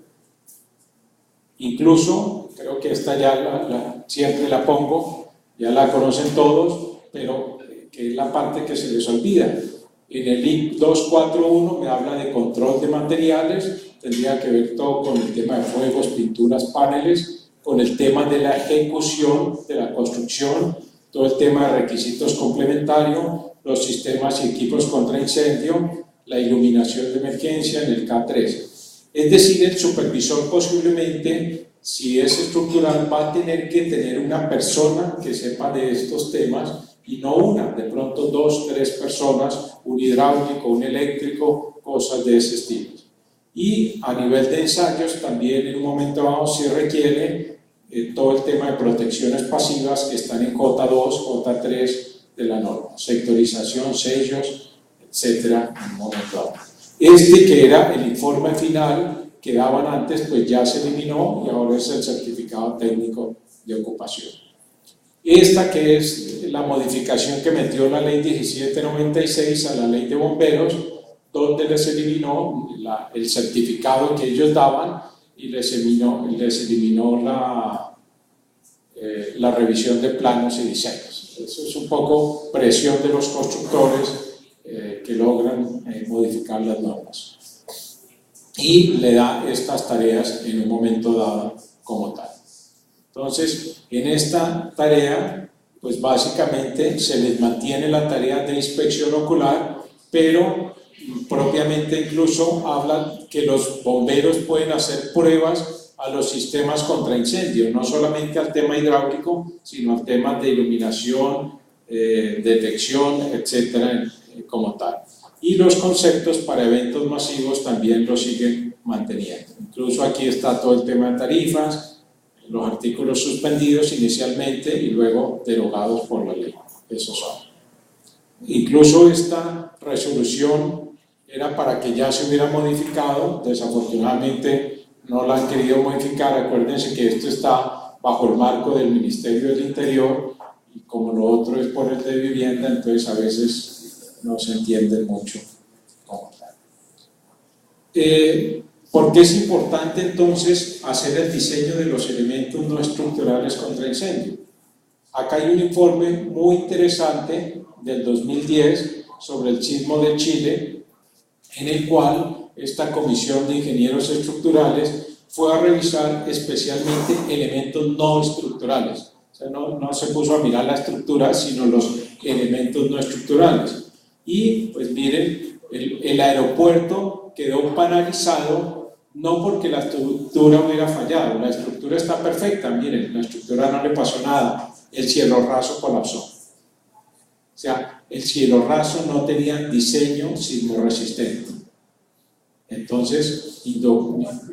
Incluso, creo que esta ya siempre la pongo, ya la conocen todos, pero que es la parte que se les olvida. En el link 241 me habla de control de materiales, tendría que ver todo con el tema de fuegos, pinturas, paneles, con el tema de la ejecución, de la construcción, todo el tema de requisitos complementarios, los sistemas y equipos contra incendio, la iluminación de emergencia en el K3. Es decir, el supervisor posiblemente, si es estructural, va a tener que tener una persona que sepa de estos temas, y no una, de pronto 2, 3 personas, un hidráulico, un eléctrico, cosas de ese estilo. Y a nivel de ensayos también en un momento dado se requiere todo el tema de protecciones pasivas que están en J2, J3 de la norma, sectorización, sellos, etcétera, en un momento dado. Que era el informe final que daban antes, pues ya se eliminó y ahora es el certificado técnico de ocupación. Esta que es la modificación que metió la ley 1796 a la ley de bomberos, donde les eliminó el certificado que ellos daban y les eliminó la revisión de planos y diseños. Eso es un poco presión de los constructores que logran modificar las normas. Y le da estas tareas en un momento dado como tal. Entonces, en esta tarea, pues básicamente se les mantiene la tarea de inspección ocular, pero propiamente incluso hablan que los bomberos pueden hacer pruebas a los sistemas contra incendio, no solamente al tema hidráulico, sino al tema de iluminación, detección, etcétera, como tal. Y los conceptos para eventos masivos también los siguen manteniendo. Incluso aquí está todo el tema de tarifas, los artículos suspendidos inicialmente y luego derogados por la ley. Esos son. Incluso esta resolución era para que ya se hubiera modificado, desafortunadamente no la han querido modificar. Acuérdense que esto está bajo el marco del Ministerio del Interior y como lo otro es por el de vivienda, entonces a veces no se entiende mucho como tal. ¿Por qué es importante entonces hacer el diseño de los elementos no estructurales contra incendio? Acá hay un informe muy interesante del 2010 sobre el sismo de Chile, en el cual esta comisión de ingenieros estructurales fue a revisar especialmente elementos no estructurales. O sea, no se puso a mirar la estructura, sino los elementos no estructurales. Y pues miren, el aeropuerto quedó paralizado no porque la estructura hubiera fallado, la estructura está perfecta, miren, la estructura no le pasó nada, el cielo raso colapsó. O sea, el cielo raso no tenía diseño sismo resistente. Entonces,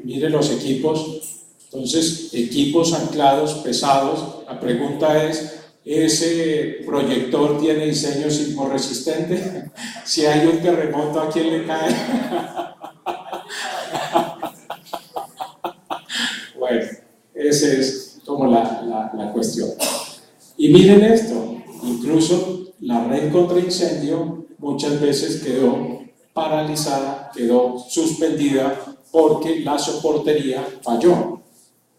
miren los equipos, entonces equipos anclados pesados, la pregunta es, ¿ese proyector tiene diseño sismo resistente? Si hay un terremoto, ¿a quién le cae? Bueno, esa es como la cuestión. Y miren esto, incluso la red contra incendio muchas veces quedó paralizada, quedó suspendida porque la soportería falló.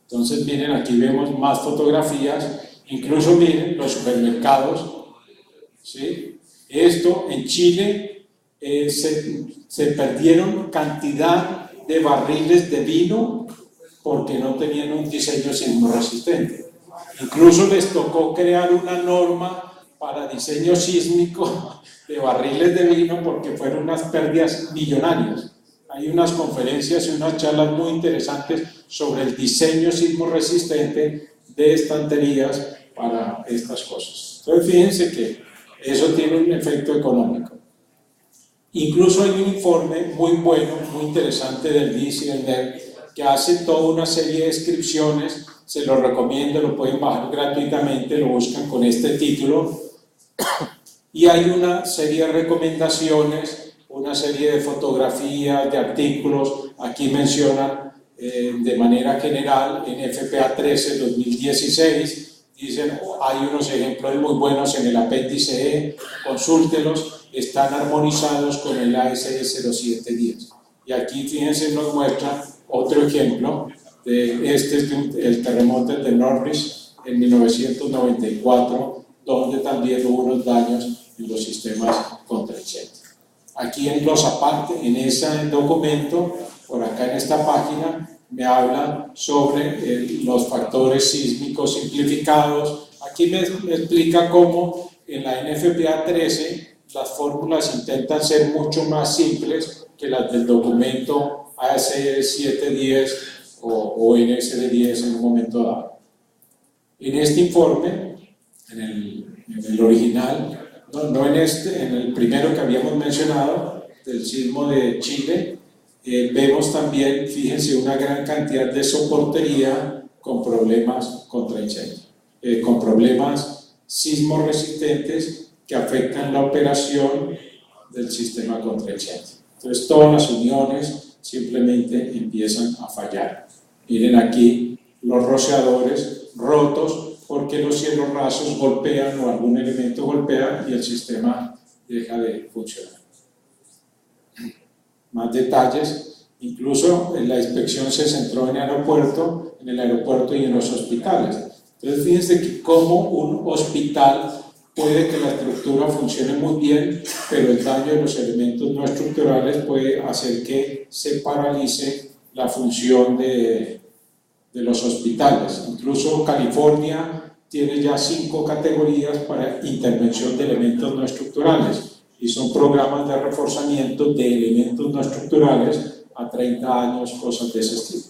Entonces miren, aquí vemos más fotografías, incluso miren los supermercados, ¿sí? Esto en Chile se perdieron cantidad de barriles de vino porque no tenían un diseño sismo resistente. Incluso les tocó crear una norma para diseño sísmico de barriles de vino porque fueron unas pérdidas millonarias. Hay unas conferencias y unas charlas muy interesantes sobre el diseño sismo resistente de estanterías para estas cosas. Entonces fíjense que eso tiene un efecto económico. Incluso hay un informe muy bueno, muy interesante del DIS y del NER que hace toda una serie de descripciones, se lo recomiendo, lo pueden bajar gratuitamente, lo buscan con este título, y hay una serie de recomendaciones, una serie de fotografías, de artículos, aquí mencionan de manera general en FPA 13 2016, dicen, hay unos ejemplos muy buenos en el apéndice E, consúltelos, están armonizados con el ASS 0710. Y aquí, fíjense, nos muestra otro ejemplo de el terremoto de Norris en 1994, donde también hubo unos daños en los sistemas contra incendio. Aquí en los aparte, en ese documento, por acá en esta página, me habla sobre los factores sísmicos simplificados. Aquí me explica cómo en la NFPA 13 las fórmulas intentan ser mucho más simples que las del documento AS710 o NSD10 en un momento dado. En este informe, en el original, no en este, en el primero que habíamos mencionado, del sismo de Chile, vemos también, fíjense, una gran cantidad de soportería con problemas contra incendio, con problemas sismo resistentes que afectan la operación del sistema contra incendio. Entonces todas las uniones simplemente empiezan a fallar. Miren aquí los rociadores rotos. ¿Por porque los cielos rasos golpean o algún elemento golpea y el sistema deja de funcionar. Más detalles, incluso la inspección se centró en el aeropuerto y en los hospitales. Entonces fíjense que como un hospital puede que la estructura funcione muy bien, pero el daño de los elementos no estructurales puede hacer que se paralice la función de los hospitales. Incluso California tiene ya 5 categorías para intervención de elementos no estructurales y son programas de reforzamiento de elementos no estructurales a 30 años, cosas de ese estilo.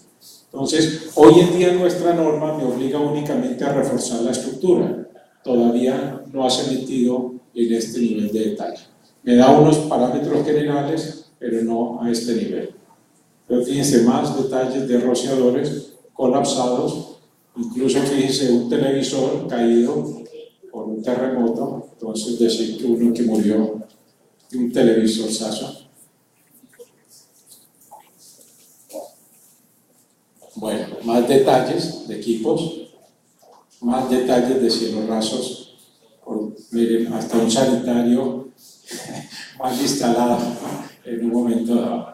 Entonces, hoy en día nuestra norma me obliga únicamente a reforzar la estructura. Todavía no ha se metido en este nivel de detalle. Me da unos parámetros generales, pero no a este nivel. Pero fíjense, más detalles de rociadores colapsados, incluso fíjense un televisor caído por un terremoto, entonces decir que uno que murió de un televisorzazo. Bueno, más detalles de equipos, más detalles de cielos rasos, miren, hasta un sanitario mal instalado en un momento dado.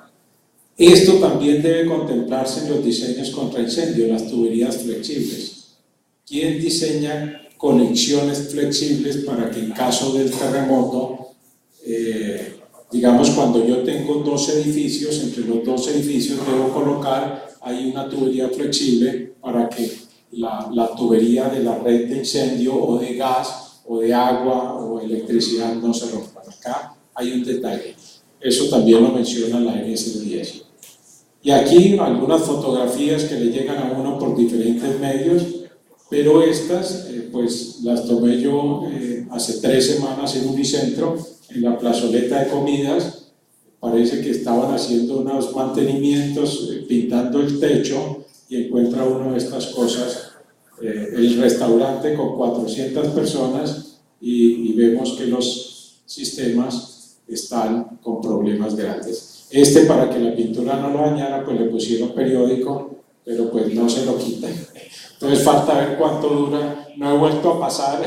Esto también debe contemplarse en los diseños contra incendio, las tuberías flexibles. ¿Quién diseña conexiones flexibles para que en caso del terremoto, digamos cuando yo tengo 2 edificios, entre los 2 edificios debo colocar ahí una tubería flexible para que la tubería de la red de incendio o de gas o de agua o electricidad no se rompa? Acá hay un detalle. Eso también lo menciona la NS10. Y aquí algunas fotografías que le llegan a uno por diferentes medios, pero estas pues las tomé yo hace 3 semanas en Unicentro, en la plazoleta de comidas. Parece que estaban haciendo unos mantenimientos, pintando el techo, y encuentra uno de estas cosas, el restaurante con 400 personas, y vemos que los sistemas están con problemas grandes. Para que la pintura no lo dañara, pues le pusieron periódico, pero pues no se lo quitan. Entonces falta ver cuánto dura. No he vuelto a pasar,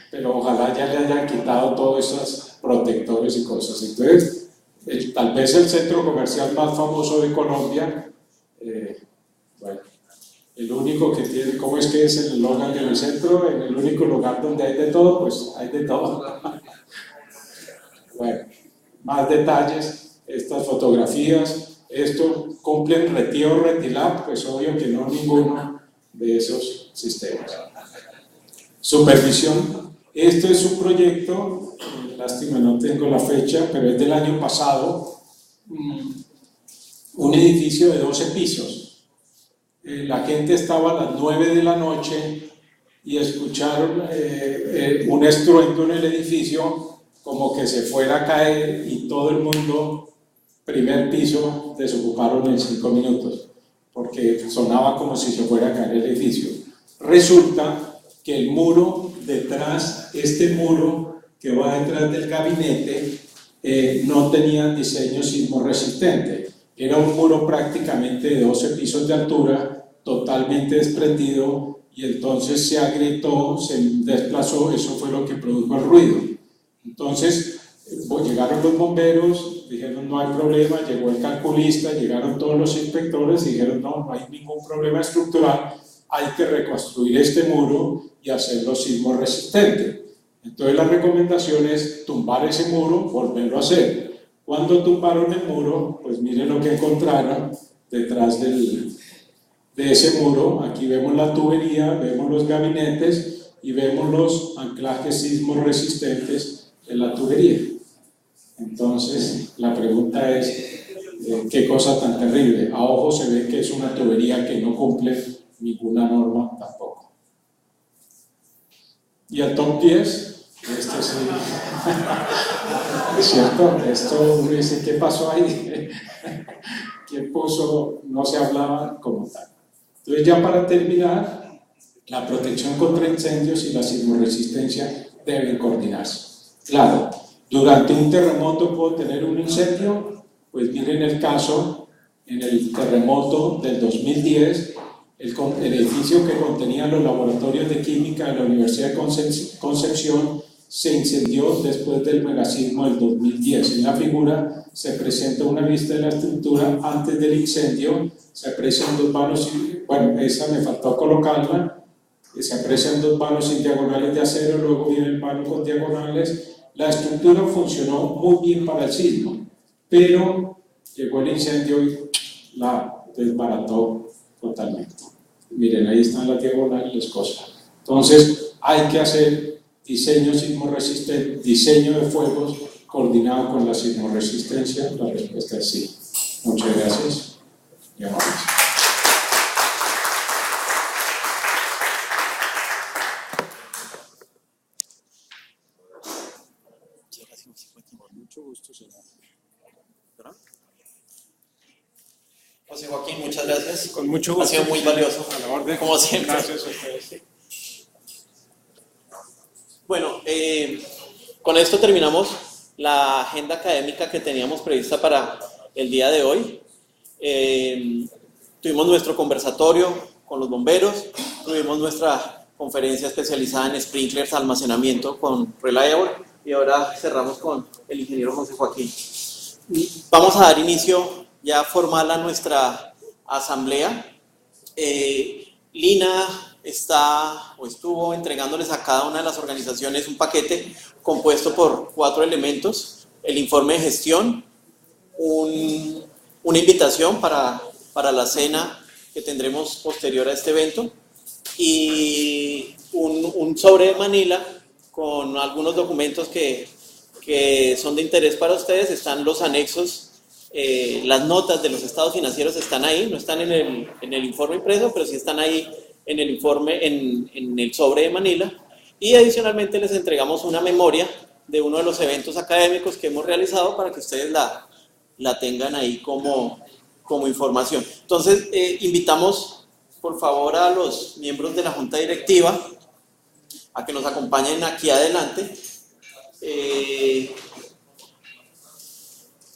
pero ojalá ya le hayan quitado todos esos protectores y cosas. Entonces, tal vez el centro comercial más famoso de Colombia, bueno, el único que tiene, ¿cómo es que es el eslogan del centro? En el único lugar donde hay de todo, pues hay de todo. Bueno, más detalles. Estas fotografías, esto cumplen RETI o RETILAB, pues obvio que no ninguno de esos sistemas. Supervisión. Esto es un proyecto, lástima no tengo la fecha, pero es del año pasado, un edificio de 12 pisos. La gente estaba a las 9 de la noche y escucharon un estruendo en el edificio, como que se fuera a caer, y todo el mundo, primer piso, desocuparon en 5 minutos, porque sonaba como si se fuera a caer el edificio. Resulta que el muro detrás, este muro que va detrás del gabinete, no tenía diseño sismo resistente. Era un muro prácticamente de 12 pisos de altura, totalmente desprendido, y entonces se agrietó, se desplazó, eso fue lo que produjo el ruido. Entonces, llegaron los bomberos, dijeron no hay problema, llegó el calculista, llegaron todos los inspectores y dijeron no hay ningún problema estructural, hay que reconstruir este muro y hacerlo sismo resistente. Entonces la recomendación es tumbar ese muro, volverlo a hacer. Cuando tumbaron el muro, pues miren lo que encontraron detrás de ese muro. Aquí vemos la tubería, vemos los gabinetes y vemos los anclajes sismo resistentes de la tubería. Entonces, la pregunta es, ¿qué cosa tan terrible? A ojo se ve que es una tubería que no cumple ninguna norma tampoco. Y el top 10, este sí, es cierto, esto uno dice, ¿qué pasó ahí? ¿Quién puso? No se hablaba como tal. Entonces, ya para terminar, la protección contra incendios y la sismoresistencia deben coordinarse. Claro, durante un terremoto puedo tener un incendio, pues miren el caso en el terremoto del 2010, El edificio que contenía los laboratorios de química de la Universidad de Concepción se incendió después del megasismo del 2010. En la figura se presenta una vista de la estructura antes del incendio, se aprecian dos vanos, bueno, esa me faltó colocarla, se aprecian dos vanos en diagonales de acero, luego viene el vano con diagonales. La estructura funcionó muy bien para el sismo, pero llegó el incendio y la desbarató totalmente. Miren, ahí están las diagonales, cosas. Entonces, hay que hacer diseño sismorresistente, diseño de fuegos coordinado con la sismoresistencia. La respuesta es sí. Muchas gracias. Con mucho gusto, señor. José Joaquín, muchas gracias. Con mucho gusto. Ha sido muy valioso. A la orden. Como siempre. Gracias a ustedes. Bueno, con esto terminamos la agenda académica que teníamos prevista para el día de hoy. Tuvimos nuestro conversatorio con los bomberos, tuvimos nuestra conferencia especializada en sprinklers, almacenamiento con Reliable, y ahora cerramos con el ingeniero José Joaquín. Vamos a dar inicio ya formal a nuestra asamblea. Lina estuvo entregándoles a cada una de las organizaciones un paquete compuesto por 4 elementos: el informe de gestión, una invitación para la cena que tendremos posterior a este evento, y un sobre de Manila con algunos documentos que son de interés para ustedes. Están los anexos. Las notas de los estados financieros están ahí, no están en el informe impreso, pero sí están ahí en el informe, en el sobre de Manila. Y adicionalmente les entregamos una memoria de uno de los eventos académicos que hemos realizado para que ustedes la tengan ahí como información. Entonces, invitamos por favor a los miembros de la Junta Directiva a que nos acompañen aquí adelante.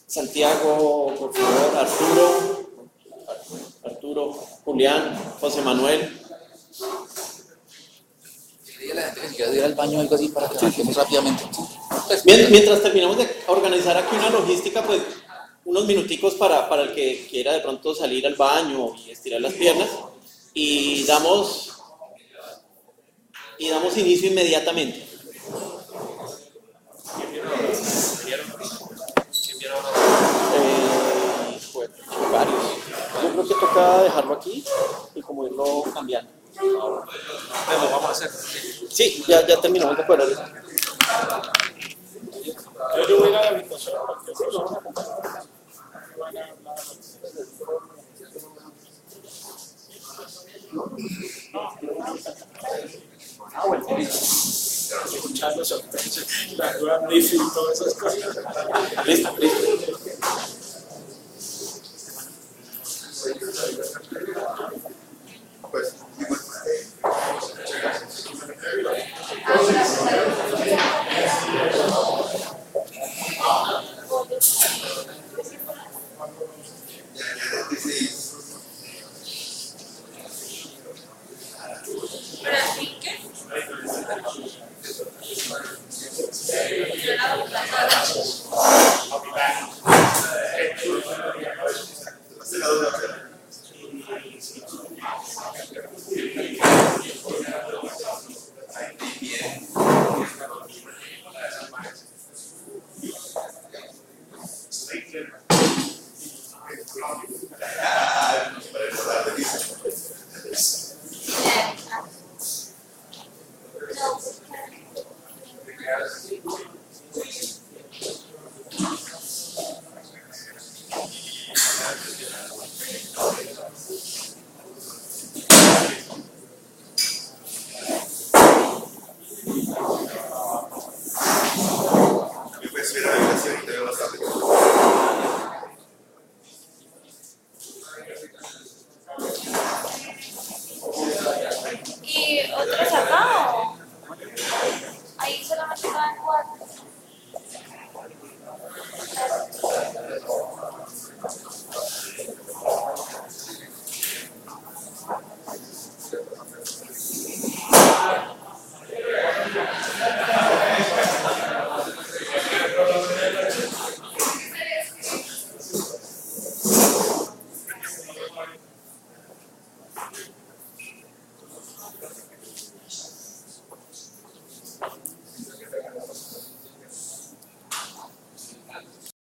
Santiago, por favor, Arturo, Julián, José Manuel. Dile a la gente que se quiera ir al baño o algo así para que trabajemos rápidamente. Mientras terminamos de organizar aquí una logística, pues unos minuticos para el que quiera de pronto salir al baño y estirar las piernas, y damos inicio inmediatamente. Varios. Yo creo que toca dejarlo aquí y como irlo cambiando. Lo vamos a hacer. Sí, ya terminamos de cuadrar eso. Yo voy a ir a la habitación porque si no, escuchando sorpresas, la nueva MIFI y todas esas cosas. Listo.